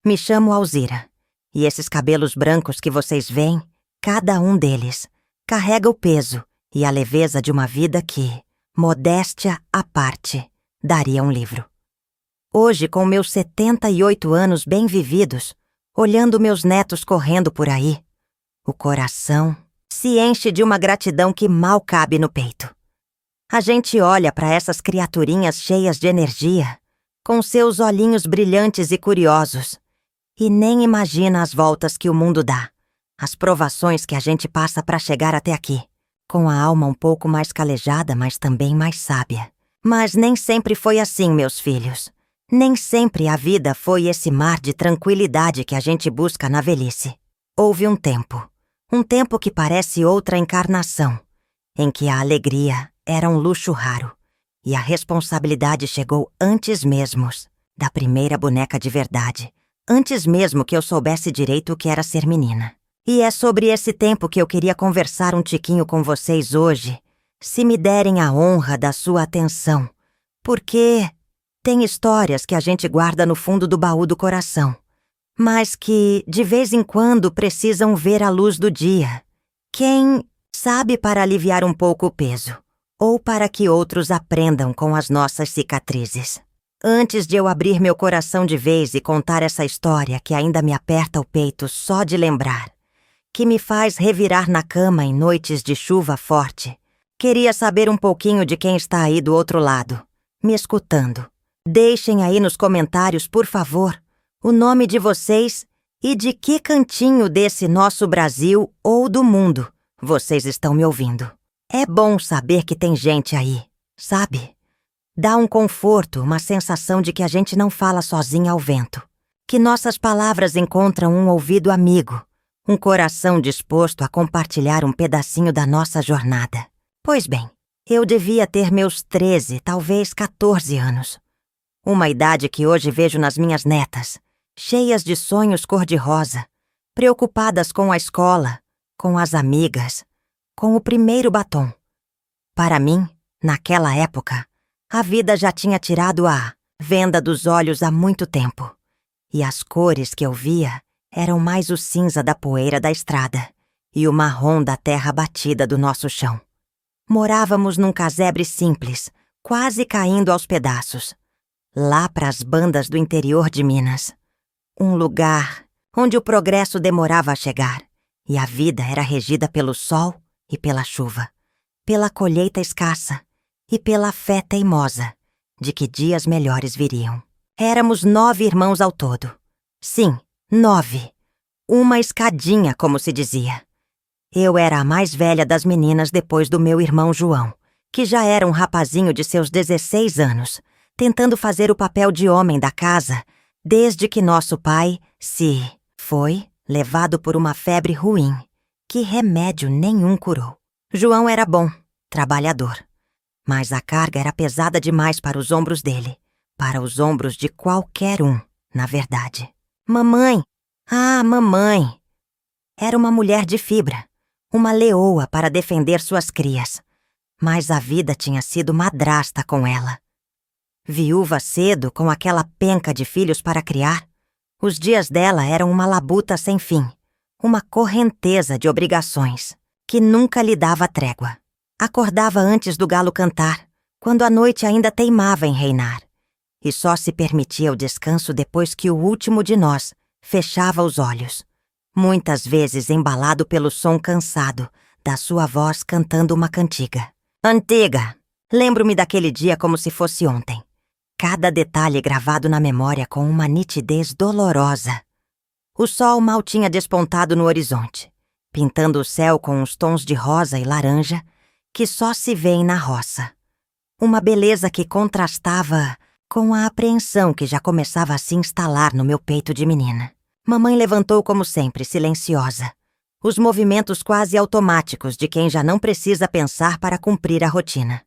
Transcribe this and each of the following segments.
Me chamo Alzira, e esses cabelos brancos que vocês veem, cada um deles, carrega o peso e a leveza de uma vida que, modéstia à parte, daria um livro. Hoje, com meus 78 anos bem vividos, olhando meus netos correndo por aí, o coração se enche de uma gratidão que mal cabe no peito. A gente olha para essas criaturinhas cheias de energia, com seus olhinhos brilhantes e curiosos, e nem imagina as voltas que o mundo dá, as provações que a gente passa para chegar até aqui, com a alma um pouco mais calejada, mas também mais sábia. Mas nem sempre foi assim, meus filhos. Nem sempre a vida foi esse mar de tranquilidade que a gente busca na velhice. Houve um tempo que parece outra encarnação, em que a alegria era um luxo raro, e a responsabilidade chegou antes mesmo da primeira boneca de verdade, antes mesmo que eu soubesse direito o que era ser menina. E é sobre esse tempo que eu queria conversar um tiquinho com vocês hoje, se me derem a honra da sua atenção, porque tem histórias que a gente guarda no fundo do baú do coração, mas que, de vez em quando, precisam ver a luz do dia. Quem sabe, para aliviar um pouco o peso, ou para que outros aprendam com as nossas cicatrizes. Antes de eu abrir meu coração de vez e contar essa história que ainda me aperta o peito só de lembrar, que me faz revirar na cama em noites de chuva forte, queria saber um pouquinho de quem está aí do outro lado, me escutando. Deixem aí nos comentários, por favor, o nome de vocês e de que cantinho desse nosso Brasil ou do mundo vocês estão me ouvindo. É bom saber que tem gente aí, sabe? Dá um conforto, uma sensação de que a gente não fala sozinha ao vento, que nossas palavras encontram um ouvido amigo, um coração disposto a compartilhar um pedacinho da nossa jornada. Pois bem, eu devia ter meus 13, talvez 14 anos. Uma idade que hoje vejo nas minhas netas, cheias de sonhos cor-de-rosa, preocupadas com a escola, com as amigas, com o primeiro batom. Para mim, naquela época, a vida já tinha tirado a venda dos olhos há muito tempo, e as cores que eu via eram mais o cinza da poeira da estrada e o marrom da terra batida do nosso chão. Morávamos num casebre simples, quase caindo aos pedaços, lá para as bandas do interior de Minas. Um lugar onde o progresso demorava a chegar e a vida era regida pelo sol e pela chuva, pela colheita escassa e pela fé teimosa de que dias melhores viriam. Éramos 9 irmãos ao todo. Sim, 9. Uma escadinha, como se dizia. Eu era a mais velha das meninas depois do meu irmão João, que já era um rapazinho de seus 16 anos, tentando fazer o papel de homem da casa, desde que nosso pai se foi levado por uma febre ruim, que remédio nenhum curou. João era bom, trabalhador, mas a carga era pesada demais para os ombros dele, para os ombros de qualquer um, na verdade. Mamãe! Ah, mamãe! Era uma mulher de fibra, uma leoa para defender suas crias, mas a vida tinha sido madrasta com ela. Viúva cedo, com aquela penca de filhos para criar, os dias dela eram uma labuta sem fim, uma correnteza de obrigações, que nunca lhe dava trégua. Acordava antes do galo cantar, quando a noite ainda teimava em reinar, e só se permitia o descanso depois que o último de nós fechava os olhos, muitas vezes embalado pelo som cansado da sua voz cantando uma cantiga. Antiga! Lembro-me daquele dia como se fosse ontem. Cada detalhe gravado na memória com uma nitidez dolorosa. O sol mal tinha despontado no horizonte, pintando o céu com uns tons de rosa e laranja que só se vêem na roça. Uma beleza que contrastava com a apreensão que já começava a se instalar no meu peito de menina. Mamãe levantou como sempre, silenciosa, os movimentos quase automáticos de quem já não precisa pensar para cumprir a rotina.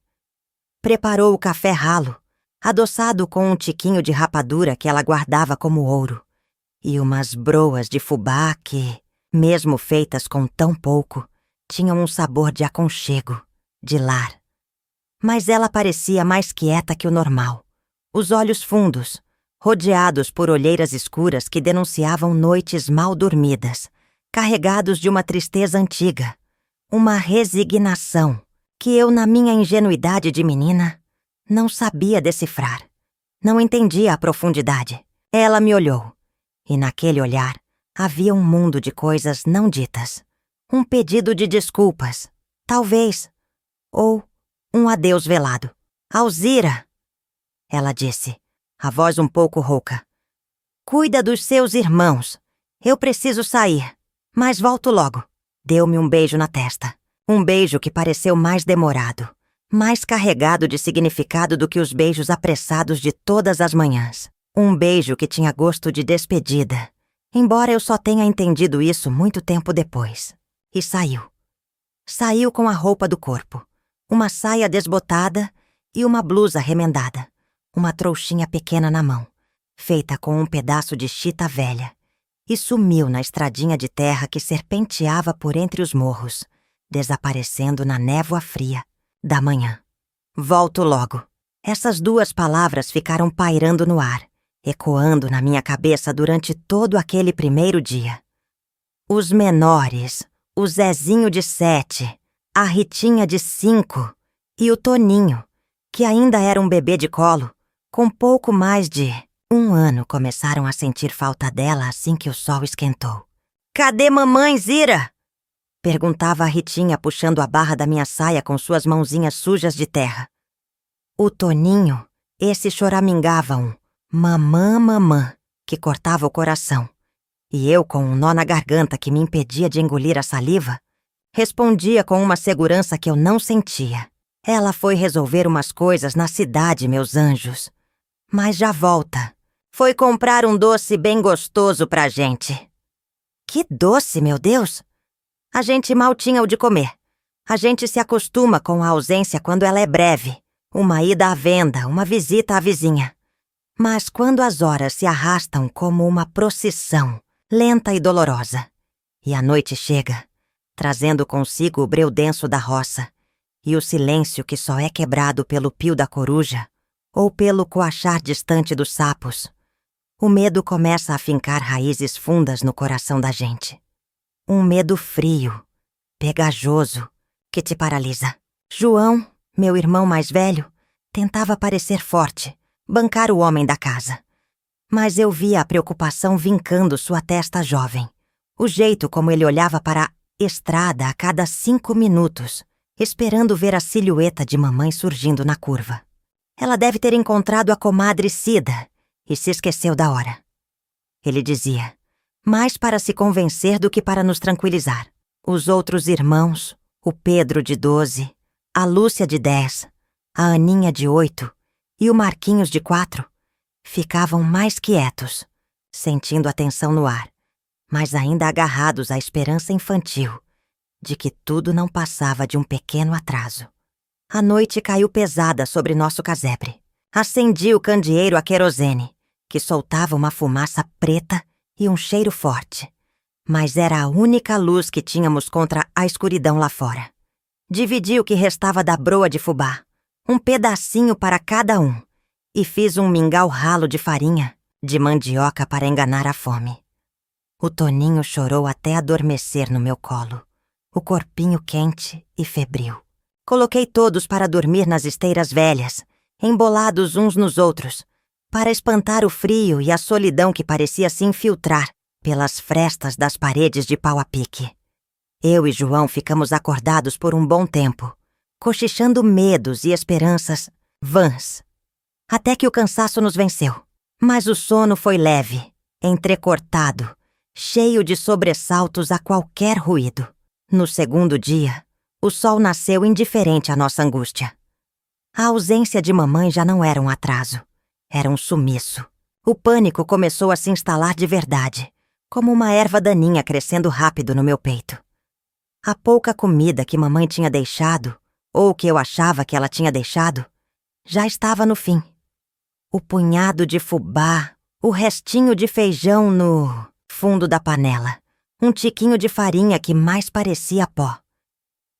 Preparou o café ralo, adoçado com um tiquinho de rapadura que ela guardava como ouro, e umas broas de fubá que, mesmo feitas com tão pouco, tinham um sabor de aconchego, de lar. Mas ela parecia mais quieta que o normal, os olhos fundos, rodeados por olheiras escuras que denunciavam noites mal dormidas, carregados de uma tristeza antiga, uma resignação que eu, na minha ingenuidade de menina, não sabia decifrar. Não entendia a profundidade. Ela me olhou, e naquele olhar havia um mundo de coisas não ditas. Um pedido de desculpas, talvez, ou um adeus velado. Alzira, ela disse, a voz um pouco rouca. Cuida dos seus irmãos. Eu preciso sair, mas volto logo. Deu-me um beijo na testa. Um beijo que pareceu mais demorado, mais carregado de significado do que os beijos apressados de todas as manhãs. Um beijo que tinha gosto de despedida, embora eu só tenha entendido isso muito tempo depois. E saiu. Saiu com a roupa do corpo, uma saia desbotada e uma blusa remendada, uma trouxinha pequena na mão, feita com um pedaço de chita velha, e sumiu na estradinha de terra que serpenteava por entre os morros, desaparecendo na névoa fria da manhã. Volto logo. Essas duas palavras ficaram pairando no ar, ecoando na minha cabeça durante todo aquele primeiro dia. Os menores, o Zezinho de 7, a Ritinha de 5 e o Toninho, que ainda era um bebê de colo, com pouco mais de 1 ano, começaram a sentir falta dela assim que o sol esquentou. Cadê mamãe, Zira? Perguntava a Ritinha, puxando a barra da minha saia com suas mãozinhas sujas de terra. O Toninho, esse choramingava um mamã, mamã, que cortava o coração. E eu, com um nó na garganta que me impedia de engolir a saliva, respondia com uma segurança que eu não sentia. Ela foi resolver umas coisas na cidade, meus anjos. Mas já volta. Foi comprar um doce bem gostoso pra gente. Que doce, meu Deus! A gente mal tinha o de comer. A gente se acostuma com a ausência quando ela é breve. Uma ida à venda, uma visita à vizinha. Mas quando as horas se arrastam como uma procissão, lenta e dolorosa, e a noite chega, trazendo consigo o breu denso da roça e o silêncio que só é quebrado pelo pio da coruja ou pelo coachar distante dos sapos, o medo começa a fincar raízes fundas no coração da gente. Um medo frio, pegajoso, que te paralisa. João, meu irmão mais velho, tentava parecer forte, bancar o homem da casa. Mas eu via a preocupação vincando sua testa jovem, o jeito como ele olhava para a estrada a cada 5 minutos, esperando ver a silhueta de mamãe surgindo na curva. Ela deve ter encontrado a comadre Cida e se esqueceu da hora. Ele dizia, mais para se convencer do que para nos tranquilizar. Os outros irmãos, o Pedro de 12, a Lúcia de 10, a Aninha de 8 e o Marquinhos de 4, ficavam mais quietos, sentindo a tensão no ar, mas ainda agarrados à esperança infantil de que tudo não passava de um pequeno atraso. A noite caiu pesada sobre nosso casebre. Acendi o candeeiro a querosene, que soltava uma fumaça preta e um cheiro forte, mas era a única luz que tínhamos contra a escuridão lá fora. Dividi o que restava da broa de fubá, um pedacinho para cada um, e fiz um mingau ralo de farinha, de mandioca para enganar a fome. O Toninho chorou até adormecer no meu colo, o corpinho quente e febril. Coloquei todos para dormir nas esteiras velhas, embolados uns nos outros, para espantar o frio e a solidão que parecia se infiltrar pelas frestas das paredes de pau a pique. Eu e João ficamos acordados por um bom tempo, cochichando medos e esperanças vãs, até que o cansaço nos venceu. Mas o sono foi leve, entrecortado, cheio de sobressaltos a qualquer ruído. No segundo dia, o sol nasceu indiferente à nossa angústia. A ausência de mamãe já não era um atraso, era um sumiço. O pânico começou a se instalar de verdade, como uma erva daninha crescendo rápido no meu peito. A pouca comida que mamãe tinha deixado, ou que eu achava que ela tinha deixado, já estava no fim. O punhado de fubá, o restinho de feijão no fundo da panela, um tiquinho de farinha que mais parecia pó.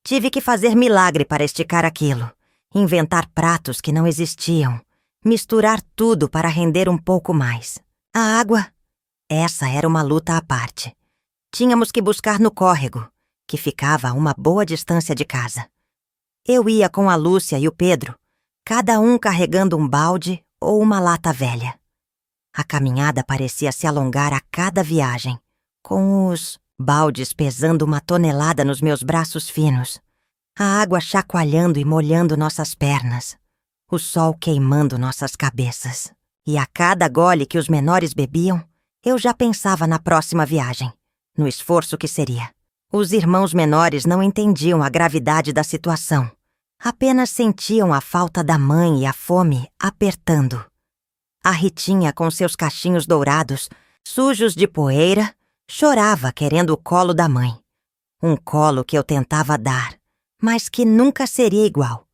Tive que fazer milagre para esticar aquilo, inventar pratos que não existiam, misturar tudo para render um pouco mais. A água? Essa era uma luta à parte. Tínhamos que buscar no córrego, que ficava a uma boa distância de casa. Eu ia com a Lúcia e o Pedro, cada um carregando um balde ou uma lata velha. A caminhada parecia se alongar a cada viagem, com os baldes pesando 1 tonelada nos meus braços finos, a água chacoalhando e molhando nossas pernas, o sol queimando nossas cabeças. E a cada gole que os menores bebiam, eu já pensava na próxima viagem, no esforço que seria. Os irmãos menores não entendiam a gravidade da situação, apenas sentiam a falta da mãe e a fome apertando. A Ritinha, com seus cachinhos dourados, sujos de poeira, chorava querendo o colo da mãe. Um colo que eu tentava dar, mas que nunca seria igual.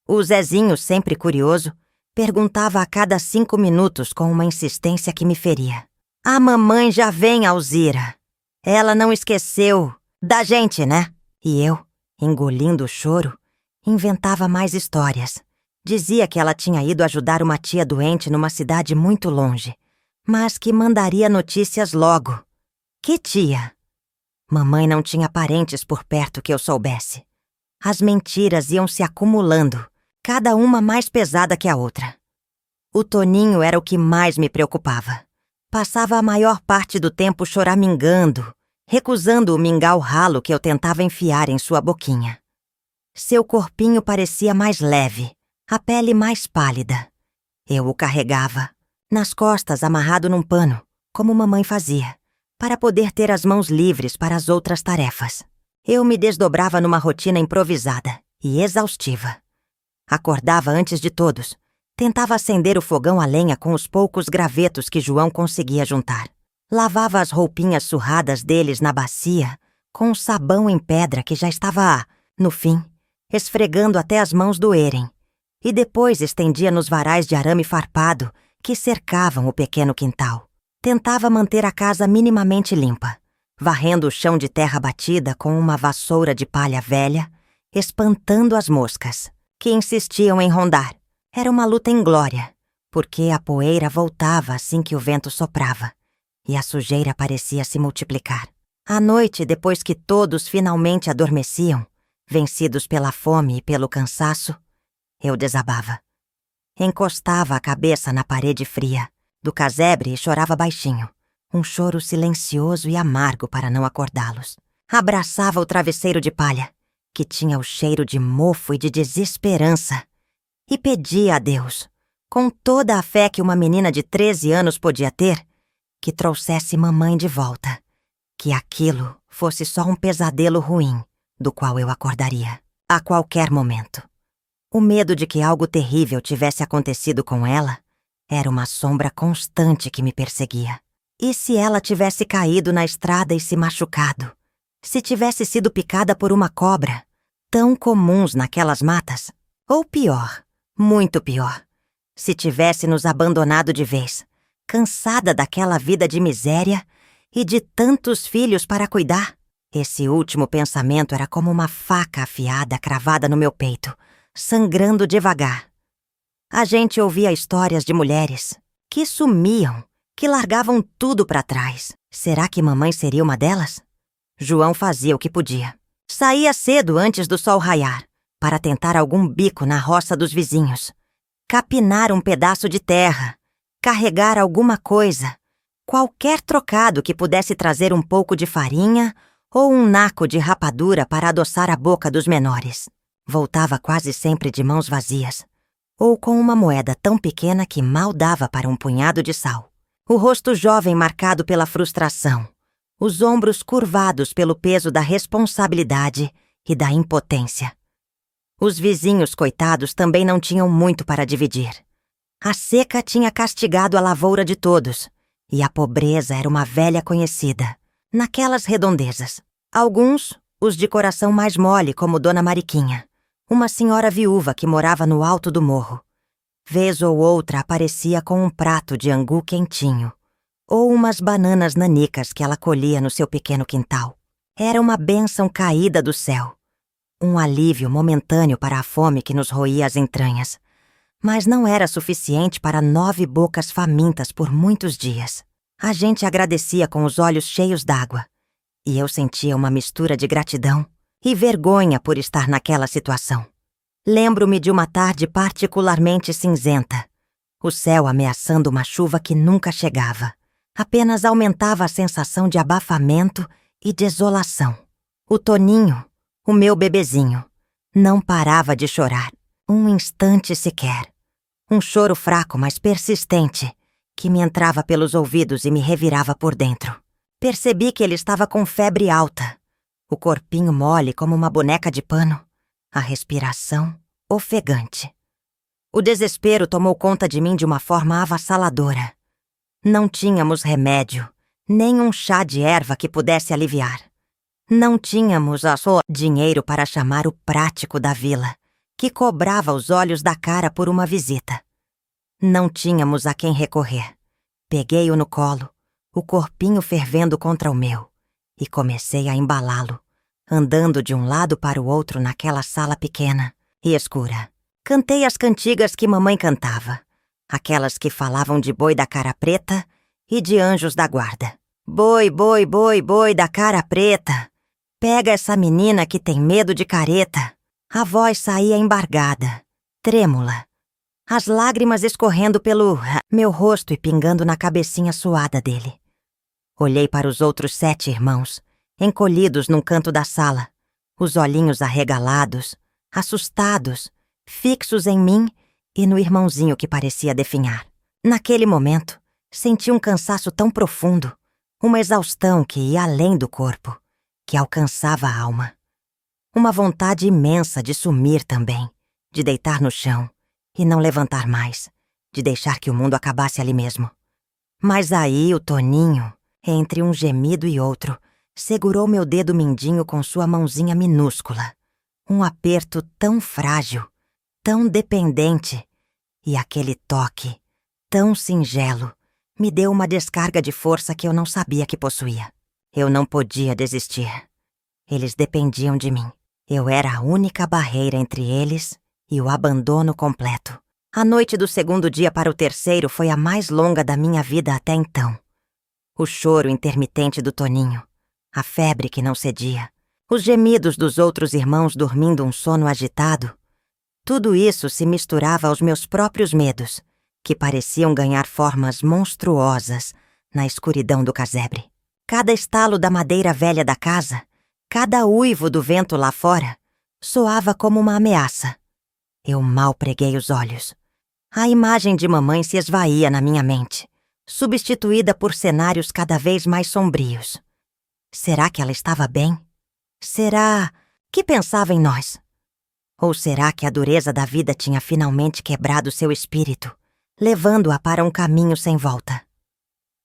O Zezinho, sempre curioso, perguntava a cada 5 minutos com uma insistência que me feria. A mamãe já vem, Alzira. Ela não esqueceu da gente, né? E eu, engolindo o choro, inventava mais histórias. Dizia que ela tinha ido ajudar uma tia doente numa cidade muito longe, mas que mandaria notícias logo. Que tia? Mamãe não tinha parentes por perto que eu soubesse. As mentiras iam se acumulando, cada uma mais pesada que a outra. O Toninho era o que mais me preocupava. Passava a maior parte do tempo choramingando, recusando o mingau ralo que eu tentava enfiar em sua boquinha. Seu corpinho parecia mais leve, a pele mais pálida. Eu o carregava, nas costas amarrado num pano, como mamãe fazia, para poder ter as mãos livres para as outras tarefas. Eu me desdobrava numa rotina improvisada e exaustiva. Acordava antes de todos, tentava acender o fogão a lenha com os poucos gravetos que João conseguia juntar. Lavava as roupinhas surradas deles na bacia, com um sabão em pedra que já estava, no fim, esfregando até as mãos doerem, e depois estendia nos varais de arame farpado que cercavam o pequeno quintal. Tentava manter a casa minimamente limpa, varrendo o chão de terra batida com uma vassoura de palha velha, espantando as moscas, que insistiam em rondar. Era uma luta inglória, porque a poeira voltava assim que o vento soprava, e a sujeira parecia se multiplicar. À noite, depois que todos finalmente adormeciam, vencidos pela fome e pelo cansaço, eu desabava. Encostava a cabeça na parede fria do casebre e chorava baixinho, um choro silencioso e amargo para não acordá-los. Abraçava o travesseiro de palha, que tinha o cheiro de mofo e de desesperança, e pedia a Deus, com toda a fé que uma menina de 13 anos podia ter, que trouxesse mamãe de volta, que aquilo fosse só um pesadelo ruim, do qual eu acordaria, a qualquer momento. O medo de que algo terrível tivesse acontecido com ela era uma sombra constante que me perseguia. E se ela tivesse caído na estrada e se machucado? Se tivesse sido picada por uma cobra, tão comuns naquelas matas? Ou pior, muito pior, se tivesse nos abandonado de vez, cansada daquela vida de miséria e de tantos filhos para cuidar? Esse último pensamento era como uma faca afiada cravada no meu peito, sangrando devagar. A gente ouvia histórias de mulheres que sumiam, que largavam tudo para trás. Será que mamãe seria uma delas? João fazia o que podia. Saía cedo antes do sol raiar, para tentar algum bico na roça dos vizinhos, capinar um pedaço de terra, carregar alguma coisa, qualquer trocado que pudesse trazer um pouco de farinha ou um naco de rapadura para adoçar a boca dos menores. Voltava quase sempre de mãos vazias, ou com uma moeda tão pequena que mal dava para um punhado de sal. O rosto jovem marcado pela frustração, os ombros curvados pelo peso da responsabilidade e da impotência. Os vizinhos coitados também não tinham muito para dividir. A seca tinha castigado a lavoura de todos, e a pobreza era uma velha conhecida, naquelas redondezas. Alguns, os de coração mais mole, como Dona Mariquinha, uma senhora viúva que morava no alto do morro. Vez ou outra aparecia com um prato de angu quentinho, ou umas bananas nanicas que ela colhia no seu pequeno quintal. Era uma bênção caída do céu, um alívio momentâneo para a fome que nos roía as entranhas, Mas não era suficiente para 9 bocas famintas por muitos dias. A gente agradecia com os olhos cheios d'água. E eu sentia uma mistura de gratidão e vergonha por estar naquela situação. Lembro-me de uma tarde particularmente cinzenta. O céu ameaçando uma chuva que nunca chegava. Apenas aumentava a sensação de abafamento e desolação. O Toninho, o meu bebezinho, não parava de chorar, um instante sequer. Um choro fraco, mas persistente, que me entrava pelos ouvidos e me revirava por dentro. Percebi que ele estava com febre alta, o corpinho mole como uma boneca de pano, a respiração ofegante. O desespero tomou conta de mim de uma forma avassaladora. Não tínhamos remédio, nem um chá de erva que pudesse aliviar. Não tínhamos só dinheiro para chamar o prático da vila, que cobrava os olhos da cara por uma visita. Não tínhamos a quem recorrer. Peguei-o no colo, o corpinho fervendo contra o meu, e comecei a embalá-lo, andando de um lado para o outro naquela sala pequena e escura. Cantei as cantigas que mamãe cantava, aquelas que falavam de boi da cara preta e de anjos da guarda. Boi, boi, boi, boi da cara preta, pega essa menina que tem medo de careta. A voz saía embargada, trêmula, as lágrimas escorrendo pelo meu rosto e pingando na cabecinha suada dele. Olhei para os outros 7 irmãos, encolhidos num canto da sala, os olhinhos arregalados, assustados, fixos em mim e no irmãozinho que parecia definhar. Naquele momento, senti um cansaço tão profundo, uma exaustão que ia além do corpo, que alcançava a alma. Uma vontade imensa de sumir também, de deitar no chão e não levantar mais, de deixar que o mundo acabasse ali mesmo. Mas aí o Toninho, entre um gemido e outro, segurou meu dedo mindinho com sua mãozinha minúscula. Um aperto tão frágil, tão dependente, e aquele toque, tão singelo, me deu uma descarga de força que eu não sabia que possuía. Eu não podia desistir. Eles dependiam de mim. Eu era a única barreira entre eles e o abandono completo. A noite do segundo dia para o terceiro foi a mais longa da minha vida até então. O choro intermitente do Toninho, a febre que não cedia, os gemidos dos outros irmãos dormindo um sono agitado, tudo isso se misturava aos meus próprios medos, que pareciam ganhar formas monstruosas na escuridão do casebre. Cada estalo da madeira velha da casa, cada uivo do vento lá fora, soava como uma ameaça. Eu mal preguei os olhos. A imagem de mamãe se esvaía na minha mente, substituída por cenários cada vez mais sombrios. Será que ela estava bem? Será que pensava em nós? Ou será que a dureza da vida tinha finalmente quebrado seu espírito, levando-a para um caminho sem volta?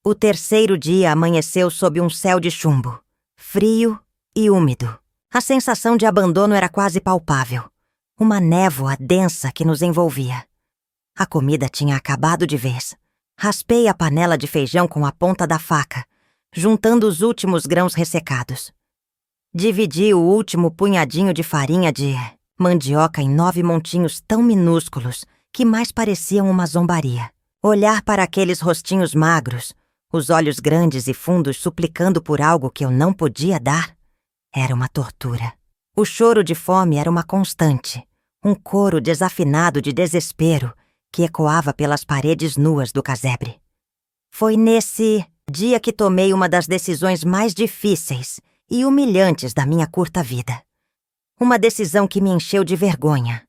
O terceiro dia amanheceu sob um céu de chumbo, frio e úmido. A sensação de abandono era quase palpável, uma névoa densa que nos envolvia. A comida tinha acabado de vez. Raspei a panela de feijão com a ponta da faca, juntando os últimos grãos ressecados. Dividi o último punhadinho de farinha de mandioca em 9 montinhos tão minúsculos que mais pareciam uma zombaria. Olhar para aqueles rostinhos magros, os olhos grandes e fundos suplicando por algo que eu não podia dar, era uma tortura. O choro de fome era uma constante, um coro desafinado de desespero que ecoava pelas paredes nuas do casebre. Foi nesse dia que tomei uma das decisões mais difíceis e humilhantes da minha curta vida. Uma decisão que me encheu de vergonha.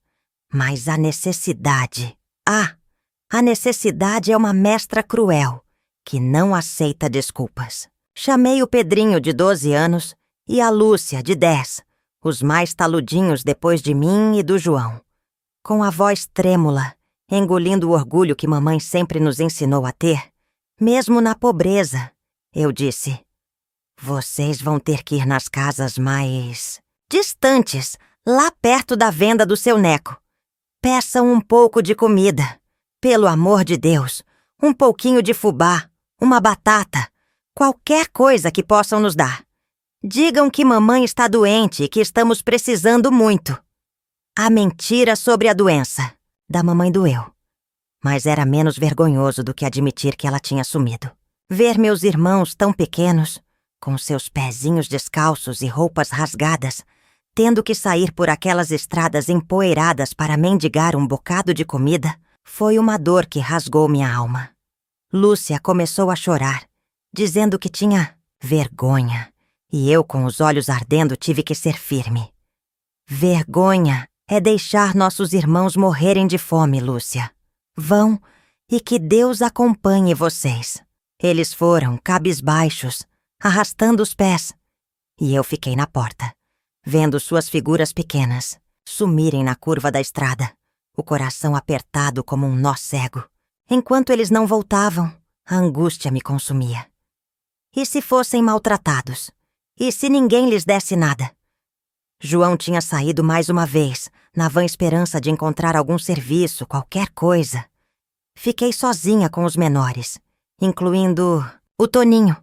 Mas a necessidade... a necessidade é uma mestra cruel, que não aceita desculpas. Chamei o Pedrinho, de 12 anos, e a Lúcia, de 10, os mais taludinhos depois de mim e do João. Com a voz trêmula, engolindo o orgulho que mamãe sempre nos ensinou a ter, mesmo na pobreza, eu disse: vocês vão ter que ir nas casas mais distantes, lá perto da venda do seu Neco. Peçam um pouco de comida. Pelo amor de Deus, um pouquinho de fubá, uma batata, qualquer coisa que possam nos dar. Digam que mamãe está doente e que estamos precisando muito. A mentira sobre a doença da mamãe doeu. mas era menos vergonhoso do que admitir que ela tinha sumido. Ver meus irmãos tão pequenos, com seus pezinhos descalços e roupas rasgadas, tendo que sair por aquelas estradas empoeiradas para mendigar um bocado de comida, foi uma dor que rasgou minha alma. Lúcia começou a chorar, dizendo que tinha vergonha, e eu, com os olhos ardendo, tive que ser firme. Vergonha é deixar nossos irmãos morrerem de fome, Lúcia. Vão, e que Deus acompanhe vocês. Eles foram, cabisbaixos, arrastando os pés, e eu fiquei na porta, vendo suas figuras pequenas sumirem na curva da estrada, o coração apertado como um nó cego. Enquanto eles não voltavam, a angústia me consumia. E se fossem maltratados? E se ninguém lhes desse nada? João tinha saído mais uma vez, na vã esperança de encontrar algum serviço, qualquer coisa. Fiquei sozinha com os menores, incluindo o Toninho,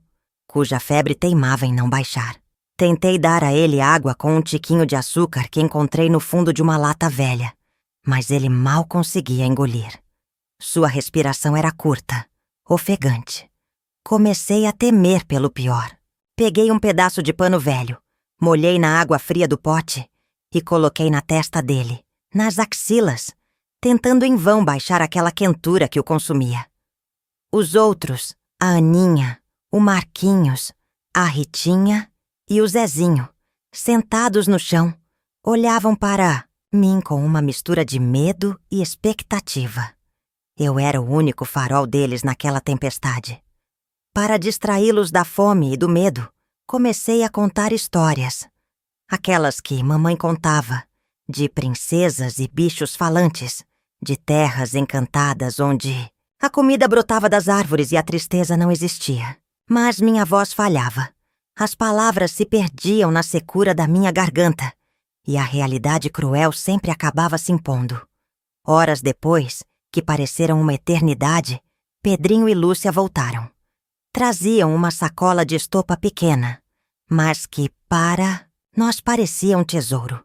cuja febre teimava em não baixar. Tentei dar a ele água com um tiquinho de açúcar que encontrei no fundo de uma lata velha, mas ele mal conseguia engolir. Sua respiração era curta, ofegante. Comecei a temer pelo pior. Peguei um pedaço de pano velho, molhei na água fria do pote e coloquei na testa dele, nas axilas, tentando em vão baixar aquela quentura que o consumia. Os outros, a Aninha, o Marquinhos, a Ritinha e o Zezinho, sentados no chão, olhavam para mim com uma mistura de medo e expectativa. Eu era o único farol deles naquela tempestade. Para distraí-los da fome e do medo, comecei a contar histórias. Aquelas que mamãe contava, de princesas e bichos falantes, de terras encantadas onde a comida brotava das árvores e a tristeza não existia. Mas minha voz falhava. As palavras se perdiam na secura da minha garganta, e a realidade cruel sempre acabava se impondo. Horas depois, que pareceram uma eternidade, Pedrinho e Lúcia voltaram. Traziam uma sacola de estopa pequena, mas que, para nós, parecia um tesouro.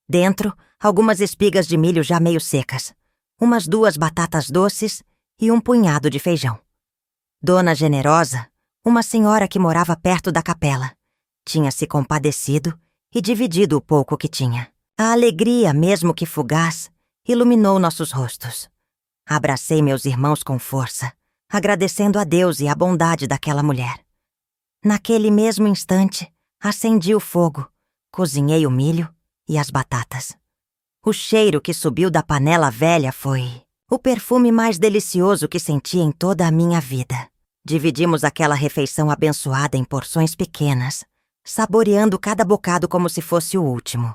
Dentro, algumas espigas de milho já meio secas, umas 2 batatas doces e um punhado de feijão. Dona Generosa, uma senhora que morava perto da capela, tinha se compadecido e dividido o pouco que tinha. A alegria, mesmo que fugaz, iluminou nossos rostos. Abracei meus irmãos com força, agradecendo a Deus e a bondade daquela mulher. Naquele mesmo instante, acendi o fogo, cozinhei o milho e as batatas. O cheiro que subiu da panela velha foi o perfume mais delicioso que senti em toda a minha vida. Dividimos aquela refeição abençoada em porções pequenas, saboreando cada bocado como se fosse o último.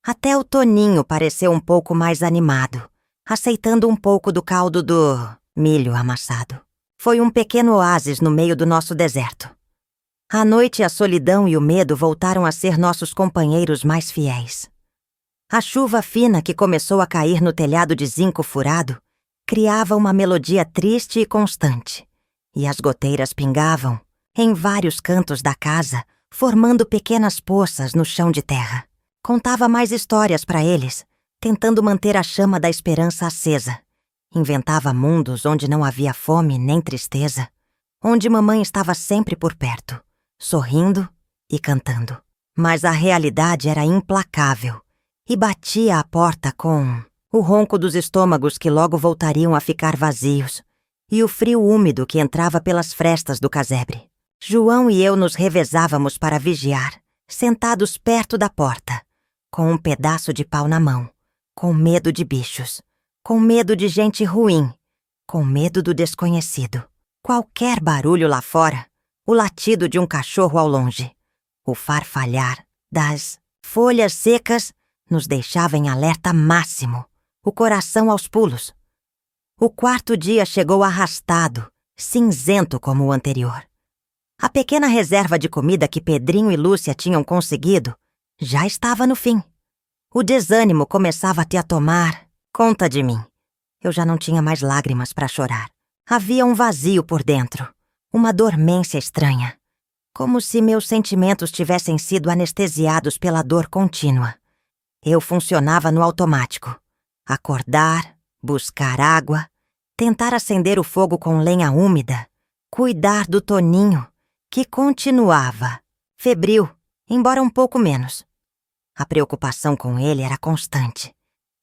Até o Toninho pareceu um pouco mais animado, aceitando um pouco do caldo do milho amassado. Foi um pequeno oásis no meio do nosso deserto. A noite, a solidão e o medo voltaram a ser nossos companheiros mais fiéis. A chuva fina que começou a cair no telhado de zinco furado criava uma melodia triste e constante, e as goteiras pingavam em vários cantos da casa, formando pequenas poças no chão de terra. Contava mais histórias para eles, tentando manter a chama da esperança acesa. Inventava mundos onde não havia fome nem tristeza, onde mamãe estava sempre por perto, sorrindo e cantando. Mas a realidade era implacável e batia à porta com o ronco dos estômagos que logo voltariam a ficar vazios e o frio úmido que entrava pelas frestas do casebre. João e eu nos revezávamos para vigiar, sentados perto da porta, com um pedaço de pau na mão, com medo de bichos, com medo de gente ruim, com medo do desconhecido. Qualquer barulho lá fora, o latido de um cachorro ao longe, o farfalhar das folhas secas nos deixava em alerta máximo, o coração aos pulos. O 4º dia chegou arrastado, cinzento como o anterior. A pequena reserva de comida que Pedrinho e Lúcia tinham conseguido já estava no fim. O desânimo começava a tomar conta de mim. Eu já não tinha mais lágrimas para chorar. Havia um vazio por dentro, uma dormência estranha, como se meus sentimentos tivessem sido anestesiados pela dor contínua. Eu funcionava no automático. Acordar, buscar água, tentar acender o fogo com lenha úmida, cuidar do Toninho, que continuava febril, embora um pouco menos. A preocupação com ele era constante.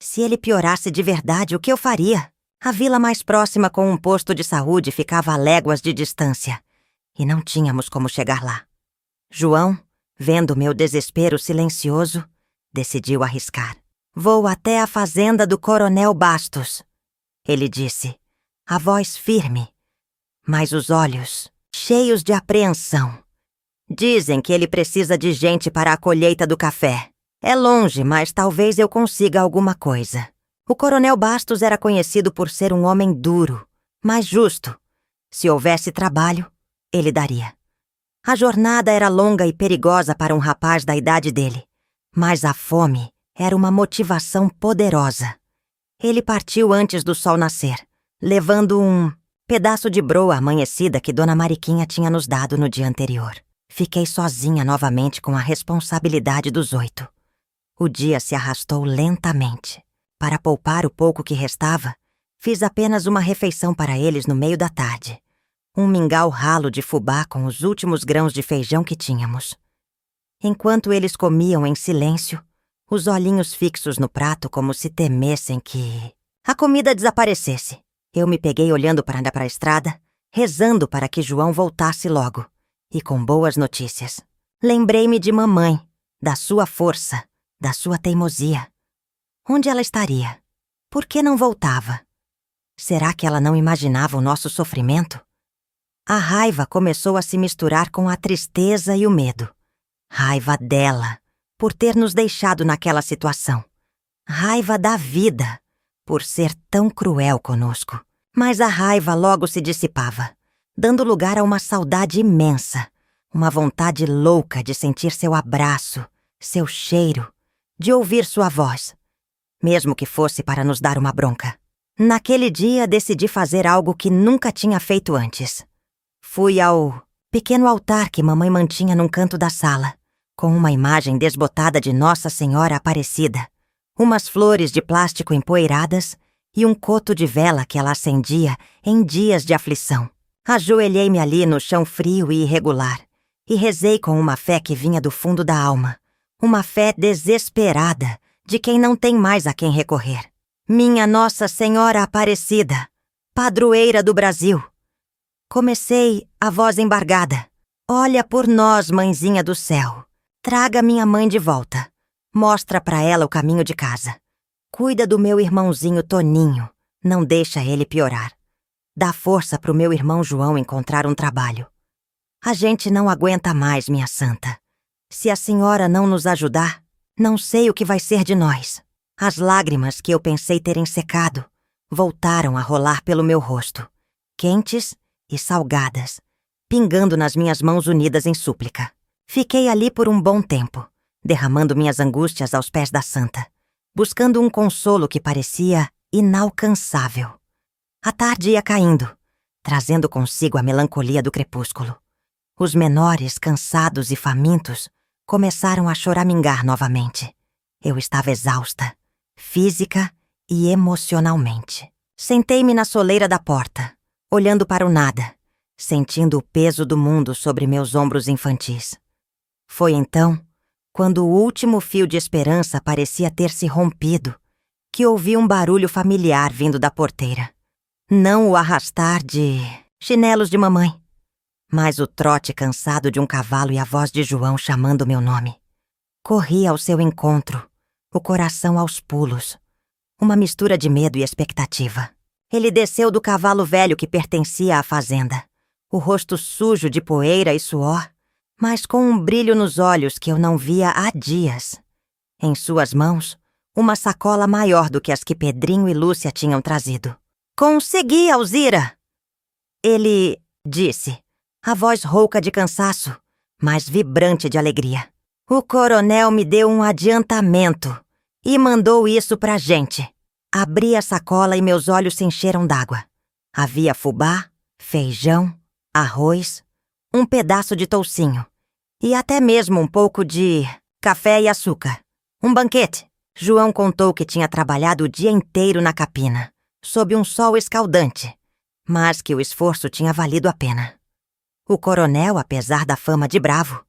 Se ele piorasse de verdade, o que eu faria? A vila mais próxima com um posto de saúde ficava a léguas de distância, e não tínhamos como chegar lá. João, vendo meu desespero silencioso, decidiu arriscar. "Vou até a fazenda do Coronel Bastos", ele disse, a voz firme, mas os olhos cheios de apreensão. "Dizem que ele precisa de gente para a colheita do café. É longe, mas talvez eu consiga alguma coisa." O Coronel Bastos era conhecido por ser um homem duro, mas justo. Se houvesse trabalho, ele daria. A jornada era longa e perigosa para um rapaz da idade dele, mas a fome era uma motivação poderosa. Ele partiu antes do sol nascer, levando um pedaço de broa amanhecida que Dona Mariquinha tinha nos dado no dia anterior. Fiquei sozinha novamente com a responsabilidade dos 8. O dia se arrastou lentamente. Para poupar o pouco que restava, fiz apenas uma refeição para eles no meio da tarde. Um mingau ralo de fubá com os últimos grãos de feijão que tínhamos. Enquanto eles comiam em silêncio, os olhinhos fixos no prato como se temessem que a comida desaparecesse, eu me peguei olhando para a estrada, rezando para que João voltasse logo, e com boas notícias. Lembrei-me de mamãe, da sua força, da sua teimosia. Onde ela estaria? Por que não voltava? Será que ela não imaginava o nosso sofrimento? A raiva começou a se misturar com a tristeza e o medo. Raiva dela, por ter nos deixado naquela situação. Raiva da vida, por ser tão cruel conosco. Mas a raiva logo se dissipava, dando lugar a uma saudade imensa, uma vontade louca de sentir seu abraço, seu cheiro, de ouvir sua voz. Mesmo que fosse para nos dar uma bronca. Naquele dia, decidi fazer algo que nunca tinha feito antes. Fui ao pequeno altar que mamãe mantinha num canto da sala, com uma imagem desbotada de Nossa Senhora Aparecida, umas flores de plástico empoeiradas e um coto de vela que ela acendia em dias de aflição. Ajoelhei-me ali no chão frio e irregular, e rezei com uma fé que vinha do fundo da alma, uma fé desesperada, de quem não tem mais a quem recorrer. Minha Nossa Senhora Aparecida, padroeira do Brasil. Comecei a voz embargada. Olha por nós, mãezinha do céu. Traga minha mãe de volta. Mostra pra ela o caminho de casa. Cuida do meu irmãozinho Toninho. Não deixa ele piorar. Dá força pro meu irmão João encontrar um trabalho. A gente não aguenta mais, minha santa. Se a senhora não nos ajudar, não sei o que vai ser de nós. As lágrimas que eu pensei terem secado voltaram a rolar pelo meu rosto, quentes e salgadas, pingando nas minhas mãos unidas em súplica. Fiquei ali por um bom tempo, derramando minhas angústias aos pés da santa, buscando um consolo que parecia inalcançável. A tarde ia caindo, trazendo consigo a melancolia do crepúsculo. Os menores, cansados e famintos, começaram a choramingar novamente. Eu estava exausta, física e emocionalmente. Sentei-me na soleira da porta, olhando para o nada, sentindo o peso do mundo sobre meus ombros infantis. Foi então, quando o último fio de esperança parecia ter se rompido, que ouvi um barulho familiar vindo da porteira. Não o arrastar de chinelos de mamãe, mas o trote cansado de um cavalo e a voz de João chamando meu nome. Corri ao seu encontro, o coração aos pulos, uma mistura de medo e expectativa. Ele desceu do cavalo velho que pertencia à fazenda, o rosto sujo de poeira e suor, mas com um brilho nos olhos que eu não via há dias. Em suas mãos, uma sacola maior do que as que Pedrinho e Lúcia tinham trazido. "Consegui, Alzira!" Ele disse, a voz rouca de cansaço, mas vibrante de alegria. "O coronel me deu um adiantamento e mandou isso pra gente." Abri a sacola e meus olhos se encheram d'água. Havia fubá, feijão, arroz, um pedaço de toucinho e até mesmo um pouco de café e açúcar. Um banquete. João contou que tinha trabalhado o dia inteiro na capina, sob um sol escaldante, mas que o esforço tinha valido a pena. O coronel, apesar da fama de bravo,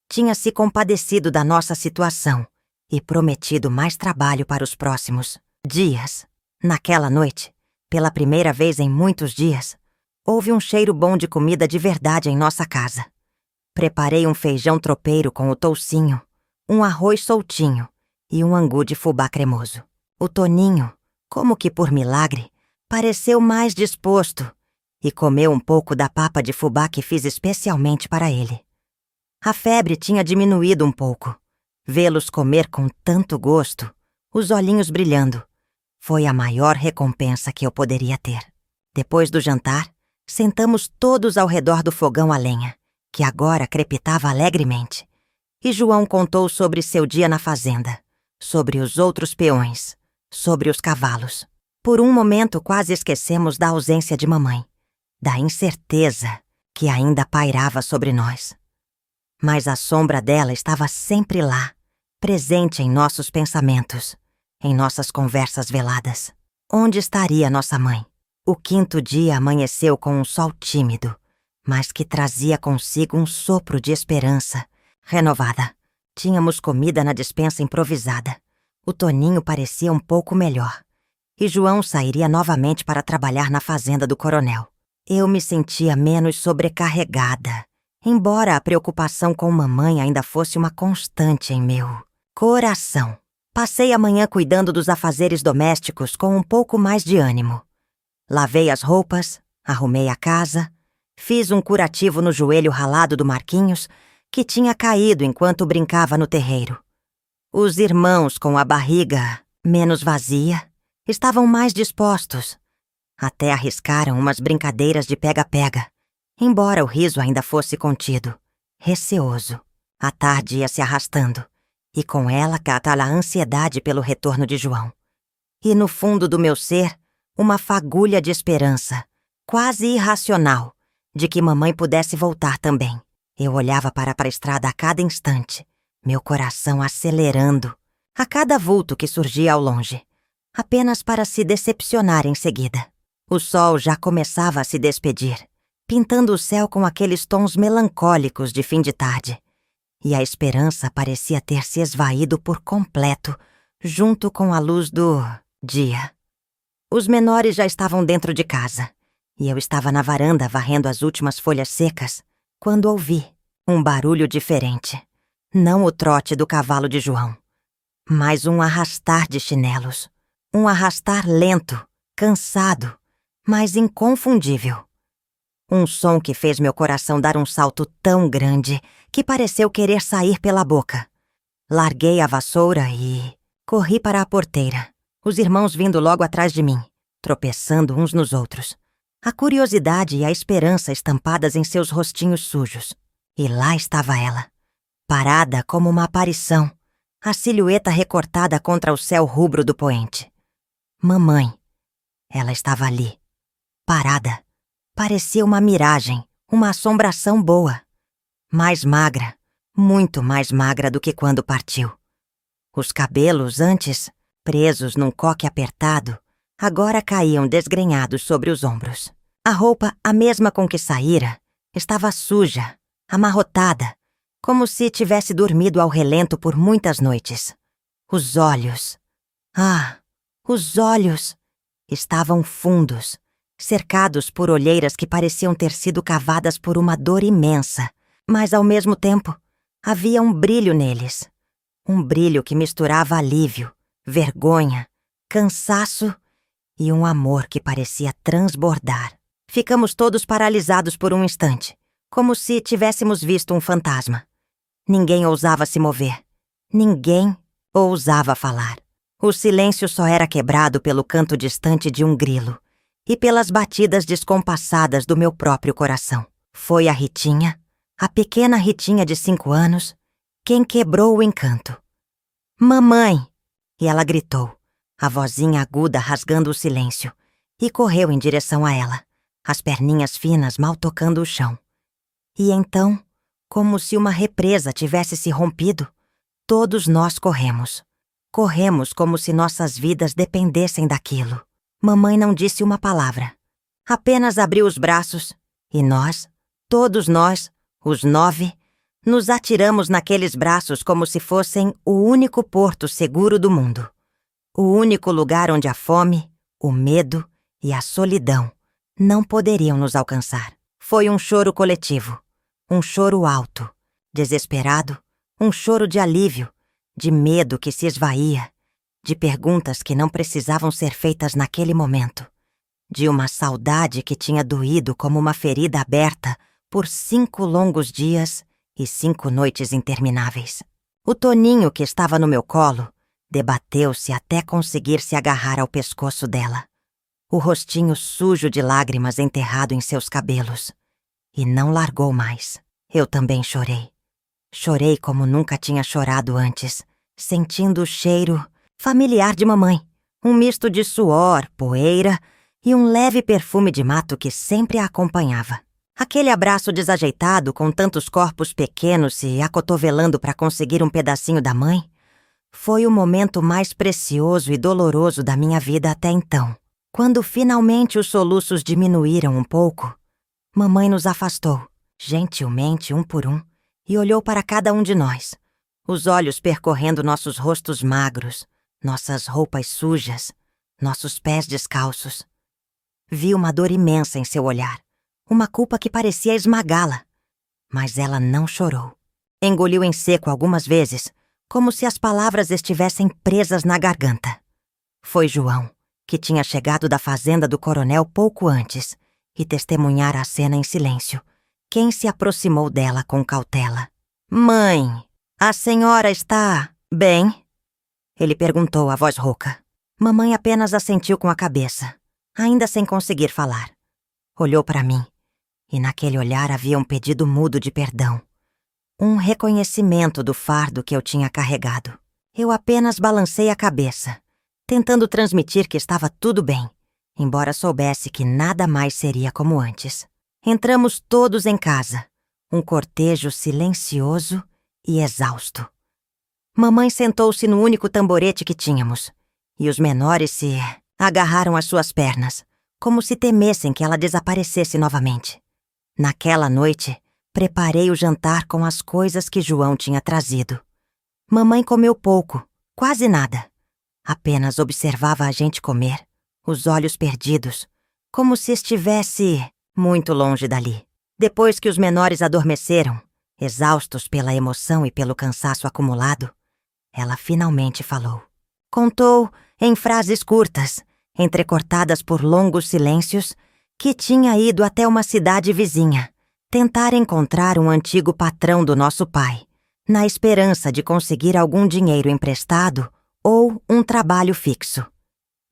tinha se compadecido da nossa situação e prometido mais trabalho para os próximos dias. Naquela noite, pela primeira vez em muitos dias, houve um cheiro bom de comida de verdade em nossa casa. Preparei um feijão tropeiro com o toucinho, um arroz soltinho e um angu de fubá cremoso. O Toninho, como que por milagre, pareceu mais disposto e comeu um pouco da papa de fubá que fiz especialmente para ele. A febre tinha diminuído um pouco. Vê-los comer com tanto gosto, os olhinhos brilhando, foi a maior recompensa que eu poderia ter. Depois do jantar, sentamos todos ao redor do fogão a lenha, que agora crepitava alegremente. E João contou sobre seu dia na fazenda, sobre os outros peões, sobre os cavalos. Por um momento quase esquecemos da ausência de mamãe, da incerteza que ainda pairava sobre nós. Mas a sombra dela estava sempre lá, presente em nossos pensamentos, em nossas conversas veladas. Onde estaria nossa mãe? O quinto dia amanheceu com um sol tímido, mas que trazia consigo um sopro de esperança renovada. Tínhamos comida na despensa improvisada. O Toninho parecia um pouco melhor. E João sairia novamente para trabalhar na fazenda do coronel. Eu me sentia menos sobrecarregada, embora a preocupação com mamãe ainda fosse uma constante em meu coração. Passei a manhã cuidando dos afazeres domésticos com um pouco mais de ânimo. Lavei as roupas, arrumei a casa, fiz um curativo no joelho ralado do Marquinhos, que tinha caído enquanto brincava no terreiro. Os irmãos, com a barriga menos vazia, estavam mais dispostos. Até arriscaram umas brincadeiras de pega-pega, embora o riso ainda fosse contido, receoso. A tarde ia se arrastando, e com ela aquela ansiedade pelo retorno de João. E no fundo do meu ser, uma fagulha de esperança, quase irracional, de que mamãe pudesse voltar também. Eu olhava para a estrada a cada instante, meu coração acelerando, a cada vulto que surgia ao longe, apenas para se decepcionar em seguida. O sol já começava a se despedir, pintando o céu com aqueles tons melancólicos de fim de tarde. E a esperança parecia ter se esvaído por completo, junto com a luz do dia. Os menores já estavam dentro de casa, e eu estava na varanda varrendo as últimas folhas secas, quando ouvi um barulho diferente. Não o trote do cavalo de João, mas um arrastar de chinelos. Um arrastar lento, cansado, mas inconfundível. Um som que fez meu coração dar um salto tão grande que pareceu querer sair pela boca. Larguei a vassoura e corri para a porteira, os irmãos vindo logo atrás de mim, tropeçando uns nos outros. A curiosidade e a esperança estampadas em seus rostinhos sujos. E lá estava ela, parada como uma aparição, a silhueta recortada contra o céu rubro do poente. Mamãe. Ela estava ali, parada. Parecia uma miragem, uma assombração boa. Mais magra, muito mais magra do que quando partiu. Os cabelos, antes presos num coque apertado, agora caíam desgrenhados sobre os ombros. A roupa, a mesma com que saíra, estava suja, amarrotada, como se tivesse dormido ao relento por muitas noites. Os olhos... os olhos estavam fundos, cercados por olheiras que pareciam ter sido cavadas por uma dor imensa, mas ao mesmo tempo havia um brilho neles. Um brilho que misturava alívio, vergonha, cansaço e um amor que parecia transbordar. Ficamos todos paralisados por um instante, como se tivéssemos visto um fantasma. Ninguém ousava se mover. Ninguém ousava falar. O silêncio só era quebrado pelo canto distante de um grilo e pelas batidas descompassadas do meu próprio coração. Foi a Ritinha, a pequena Ritinha de 5 anos, quem quebrou o encanto. "Mamãe!" E ela gritou, a vozinha aguda rasgando o silêncio, e correu em direção a ela, as perninhas finas mal tocando o chão. E então, como se uma represa tivesse se rompido, todos nós corremos. Corremos como se nossas vidas dependessem daquilo. Mamãe não disse uma palavra. Apenas abriu os braços e nós, todos nós, os 9, nos atiramos naqueles braços como se fossem o único porto seguro do mundo. O único lugar onde a fome, o medo e a solidão não poderiam nos alcançar. Foi um choro coletivo, um choro alto, desesperado, um choro de alívio, de medo que se esvaía, de perguntas que não precisavam ser feitas naquele momento, de uma saudade que tinha doído como uma ferida aberta por 5 longos dias e 5 noites intermináveis. O Toninho, que estava no meu colo, debateu-se até conseguir se agarrar ao pescoço dela, o rostinho sujo de lágrimas enterrado em seus cabelos, e não largou mais. Eu também chorei. Chorei como nunca tinha chorado antes, sentindo o cheiro familiar de mamãe, um misto de suor, poeira e um leve perfume de mato que sempre a acompanhava. Aquele abraço desajeitado com tantos corpos pequenos se acotovelando para conseguir um pedacinho da mãe foi o momento mais precioso e doloroso da minha vida até então. Quando finalmente os soluços diminuíram um pouco, mamãe nos afastou, gentilmente um por um, e olhou para cada um de nós, os olhos percorrendo nossos rostos magros, nossas roupas sujas, nossos pés descalços. Vi uma dor imensa em seu olhar, uma culpa que parecia esmagá-la, mas ela não chorou. Engoliu em seco algumas vezes, como se as palavras estivessem presas na garganta. Foi João, que tinha chegado da fazenda do coronel pouco antes e testemunhara a cena em silêncio, quem se aproximou dela com cautela. "Mãe, a senhora está bem?" Ele perguntou a voz rouca. Mamãe apenas assentiu com a cabeça, ainda sem conseguir falar. Olhou para mim, e naquele olhar havia um pedido mudo de perdão. Um reconhecimento do fardo que eu tinha carregado. Eu apenas balancei a cabeça, tentando transmitir que estava tudo bem, embora soubesse que nada mais seria como antes. Entramos todos em casa, um cortejo silencioso e exausto. Mamãe sentou-se no único tamborete que tínhamos, e os menores se agarraram às suas pernas, como se temessem que ela desaparecesse novamente. Naquela noite, preparei o jantar com as coisas que João tinha trazido. Mamãe comeu pouco, quase nada. Apenas observava a gente comer, os olhos perdidos, como se estivesse muito longe dali. Depois que os menores adormeceram, exaustos pela emoção e pelo cansaço acumulado, ela finalmente falou. Contou, em frases curtas, entrecortadas por longos silêncios, que tinha ido até uma cidade vizinha, tentar encontrar um antigo patrão do nosso pai, na esperança de conseguir algum dinheiro emprestado ou um trabalho fixo.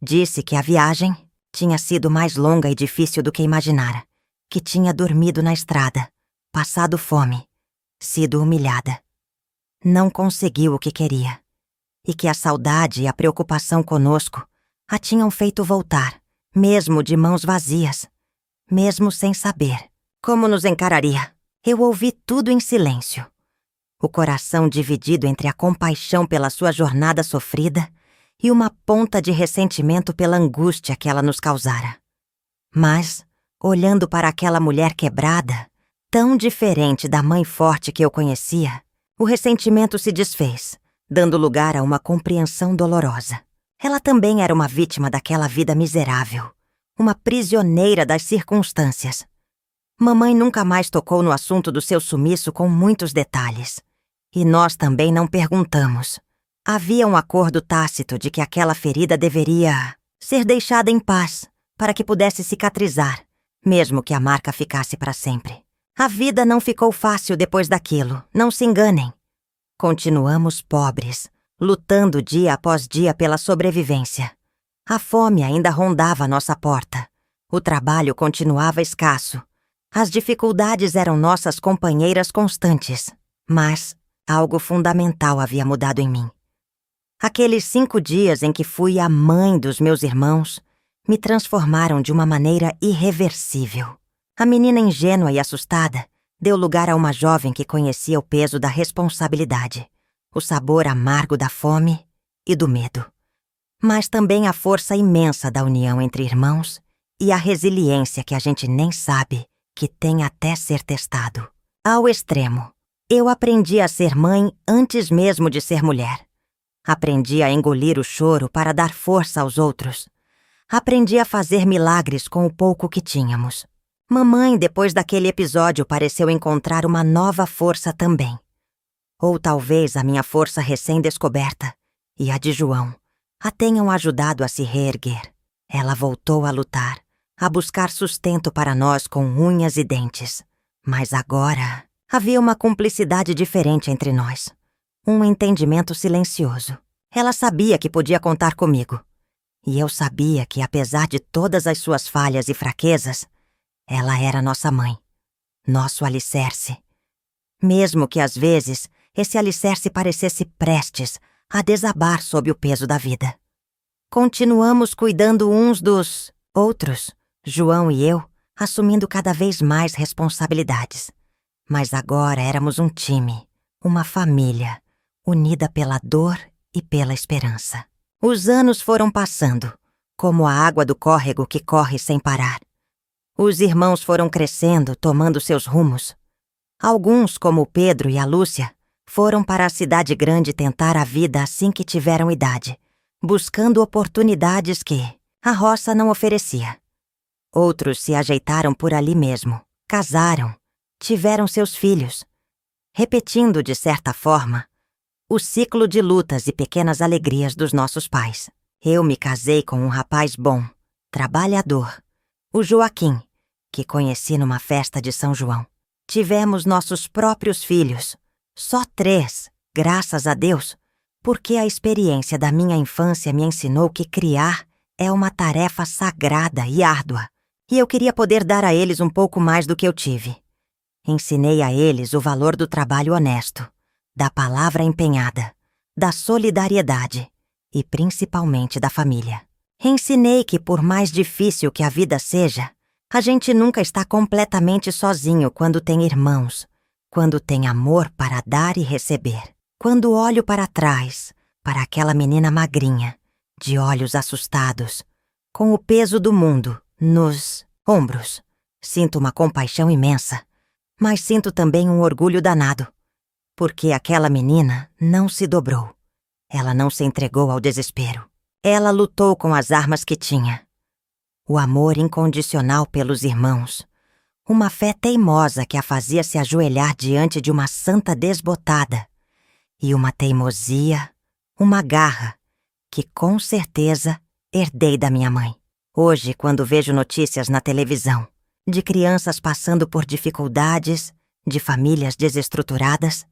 Disse que a viagem tinha sido mais longa e difícil do que imaginara, que tinha dormido na estrada, passado fome, sido humilhada. Não conseguiu o que queria, e que a saudade e a preocupação conosco a tinham feito voltar, mesmo de mãos vazias, mesmo sem saber como nos encararia. Eu ouvi tudo em silêncio, o coração dividido entre a compaixão pela sua jornada sofrida e uma ponta de ressentimento pela angústia que ela nos causara. Mas, olhando para aquela mulher quebrada, tão diferente da mãe forte que eu conhecia, o ressentimento se desfez, dando lugar a uma compreensão dolorosa. Ela também era uma vítima daquela vida miserável, uma prisioneira das circunstâncias. Mamãe nunca mais tocou no assunto do seu sumiço com muitos detalhes. E nós também não perguntamos. Havia um acordo tácito de que aquela ferida deveria ser deixada em paz, para que pudesse cicatrizar, mesmo que a marca ficasse para sempre. A vida não ficou fácil depois daquilo, não se enganem. Continuamos pobres, lutando dia após dia pela sobrevivência. A fome ainda rondava nossa porta. O trabalho continuava escasso. As dificuldades eram nossas companheiras constantes. Mas algo fundamental havia mudado em mim. Aqueles 5 dias em que fui a mãe dos meus irmãos me transformaram de uma maneira irreversível. A menina ingênua e assustada deu lugar a uma jovem que conhecia o peso da responsabilidade, o sabor amargo da fome e do medo. mas também a força imensa da união entre irmãos e a resiliência que a gente nem sabe que tem até ser testado. Ao extremo, eu aprendi a ser mãe antes mesmo de ser mulher. Aprendi a engolir o choro para dar força aos outros. Aprendi a fazer milagres com o pouco que tínhamos. Mamãe, depois daquele episódio, pareceu encontrar uma nova força também. Ou talvez a minha força recém-descoberta e a de João a tenham ajudado a se reerguer. Ela voltou a lutar, a buscar sustento para nós com unhas e dentes. Mas agora havia uma cumplicidade diferente entre nós. Um entendimento silencioso. Ela sabia que podia contar comigo. E eu sabia que, apesar de todas as suas falhas e fraquezas, ela era nossa mãe, nosso alicerce. Mesmo que, às vezes, esse alicerce parecesse prestes a desabar sob o peso da vida. Continuamos cuidando uns dos outros, João e eu, assumindo cada vez mais responsabilidades. Mas agora éramos um time, uma família, unida pela dor e pela esperança. Os anos foram passando, como a água do córrego que corre sem parar. Os irmãos foram crescendo, tomando seus rumos. Alguns, como o Pedro e a Lúcia, foram para a cidade grande tentar a vida assim que tiveram idade, buscando oportunidades que a roça não oferecia. Outros se ajeitaram por ali mesmo, casaram, tiveram seus filhos, repetindo, de certa forma, o ciclo de lutas e pequenas alegrias dos nossos pais. Eu me casei com um rapaz bom, trabalhador, o Joaquim, que conheci numa festa de São João. Tivemos nossos próprios filhos, só 3, graças a Deus, porque a experiência da minha infância me ensinou que criar é uma tarefa sagrada e árdua, e eu queria poder dar a eles um pouco mais do que eu tive. Ensinei a eles o valor do trabalho honesto, da palavra empenhada, da solidariedade e principalmente da família. Ensinei que, por mais difícil que a vida seja, a gente nunca está completamente sozinho quando tem irmãos, quando tem amor para dar e receber. Quando olho para trás, para aquela menina magrinha, de olhos assustados, com o peso do mundo nos ombros, sinto uma compaixão imensa, mas sinto também um orgulho danado. Porque aquela menina não se dobrou. Ela não se entregou ao desespero. Ela lutou com as armas que tinha. O amor incondicional pelos irmãos. Uma fé teimosa que a fazia se ajoelhar diante de uma santa desbotada. E uma teimosia, uma garra, que com certeza herdei da minha mãe. Hoje, quando vejo notícias na televisão de crianças passando por dificuldades, de famílias desestruturadas,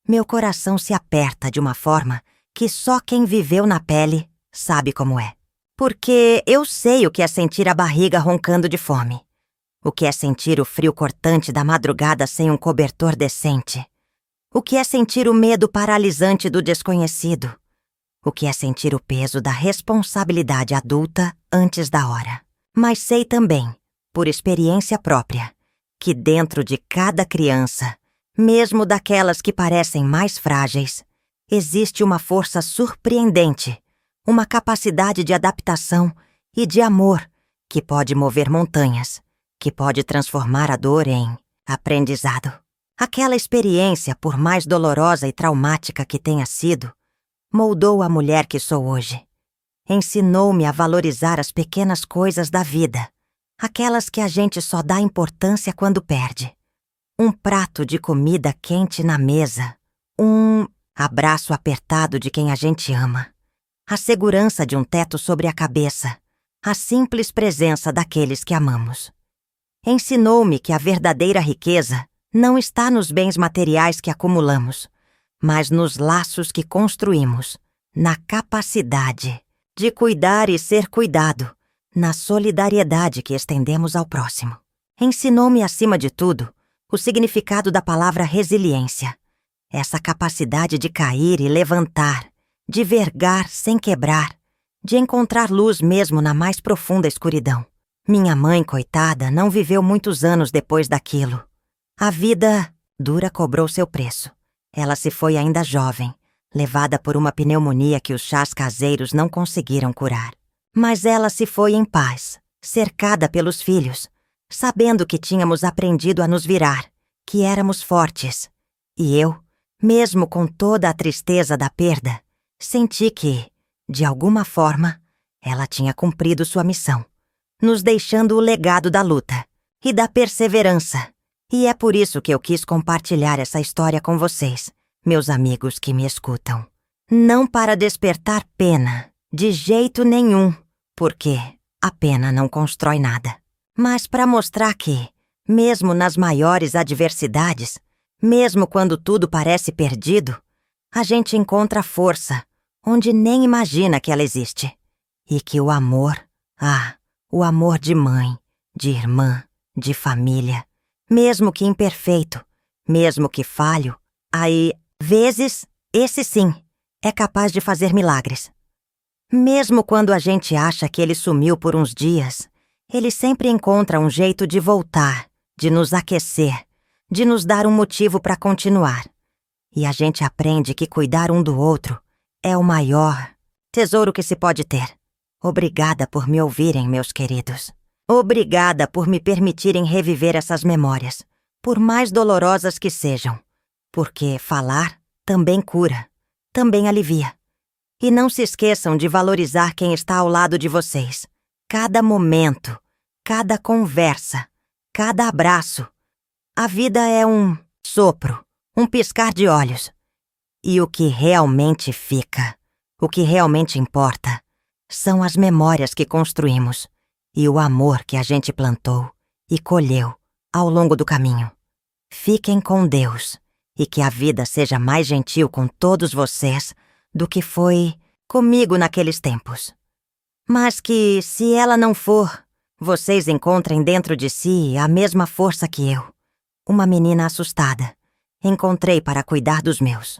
meu coração se aperta de uma forma que só quem viveu na pele sabe como é. Porque eu sei o que é sentir a barriga roncando de fome. O que é sentir o frio cortante da madrugada sem um cobertor decente. O que é sentir o medo paralisante do desconhecido. O que é sentir o peso da responsabilidade adulta antes da hora. Mas sei também, por experiência própria, que dentro de cada criança, mesmo daquelas que parecem mais frágeis, existe uma força surpreendente, uma capacidade de adaptação e de amor que pode mover montanhas, que pode transformar a dor em aprendizado. Aquela experiência, por mais dolorosa e traumática que tenha sido, moldou a mulher que sou hoje. Ensinou-me a valorizar as pequenas coisas da vida, aquelas que a gente só dá importância quando perde. Um prato de comida quente na mesa, um abraço apertado de quem a gente ama, a segurança de um teto sobre a cabeça, a simples presença daqueles que amamos. Ensinou-me que a verdadeira riqueza não está nos bens materiais que acumulamos, mas nos laços que construímos, na capacidade de cuidar e ser cuidado, na solidariedade que estendemos ao próximo. Ensinou-me, acima de tudo, o significado da palavra resiliência, essa capacidade de cair e levantar, de vergar sem quebrar, de encontrar luz mesmo na mais profunda escuridão. Minha mãe, coitada, não viveu muitos anos depois daquilo. A vida dura cobrou seu preço. Ela se foi ainda jovem, levada por uma pneumonia que os chás caseiros não conseguiram curar. Mas ela se foi em paz, cercada pelos filhos, sabendo que tínhamos aprendido a nos virar, que éramos fortes. E eu, mesmo com toda a tristeza da perda, senti que, de alguma forma, ela tinha cumprido sua missão, nos deixando o legado da luta e da perseverança. E é por isso que eu quis compartilhar essa história com vocês, meus amigos que me escutam. Não para despertar pena, de jeito nenhum, porque a pena não constrói nada. Mas para mostrar que, mesmo nas maiores adversidades, mesmo quando tudo parece perdido, a gente encontra força onde nem imagina que ela existe. E que o amor, o amor de mãe, de irmã, de família, mesmo que imperfeito, mesmo que falho, aí, vezes, esse sim, é capaz de fazer milagres. Mesmo quando a gente acha que ele sumiu por uns dias, ele sempre encontra um jeito de voltar, de nos aquecer, de nos dar um motivo para continuar. E a gente aprende que cuidar um do outro é o maior tesouro que se pode ter. Obrigada por me ouvirem, meus queridos. Obrigada por me permitirem reviver essas memórias, por mais dolorosas que sejam. Porque falar também cura, também alivia. E não se esqueçam de valorizar quem está ao lado de vocês. Cada momento, cada conversa, cada abraço. A vida é um sopro, um piscar de olhos. E o que realmente fica, o que realmente importa, são as memórias que construímos e o amor que a gente plantou e colheu ao longo do caminho. Fiquem com Deus e que a vida seja mais gentil com todos vocês do que foi comigo naqueles tempos. Mas que, se ela não for, vocês encontrem dentro de si a mesma força que eu. Uma menina assustada. Encontrei para cuidar dos meus.